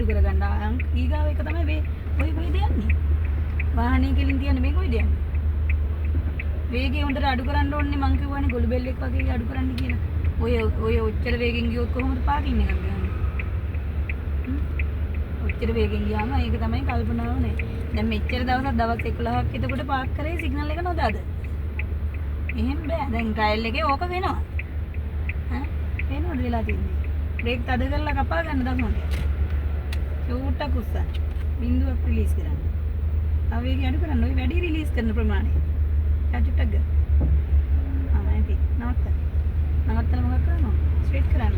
අඩු කරගන්න. ඊගාව එක තමයි මේ ඔය කොයිද යන්නේ? වාහනේ කෙලින් තියන්නේ මේ කොයිද යන්නේ? වේගය හොඳට අඩු කරන්න ඕනේ මං කිව්වනේ ගොළු බෙල්ලෙක් වගේ අඩු කරන්න කියලා. ඔය ඔච්චර වේගෙන් ගියොත් කොහොමද පාකින් එකක් ගන්නේ? ඔච්චර වේගෙන් ගියාම ඒක තමයි කල්පනාව නේ. දැන් මෙච්චර දවසක් දවස් 11ක් එතකොට පාක් කරේ සිග්නල් එක නොදාද? එහෙම බෑ. දැන් ට්‍රයල් එකේ ඕක වෙනවා. වෙනවද වෙලා තියෙන්නේ? බ්‍රේක් තද කරලා කපා ගන්න දකුණට. චූට්ටක් උස්සන්න. බිඳුවක් රිලීස් කරන්න. ආ වේගය අඩු කරන්න. ඔය වැඩි රිලීස් කරන ප්‍රමාණය. චුට්ටක් ගන්න. ආ නැති. නවත්තන්න. නවත්තලා මොකක් කරනවද? ස්ට්‍රේට් කරන්න.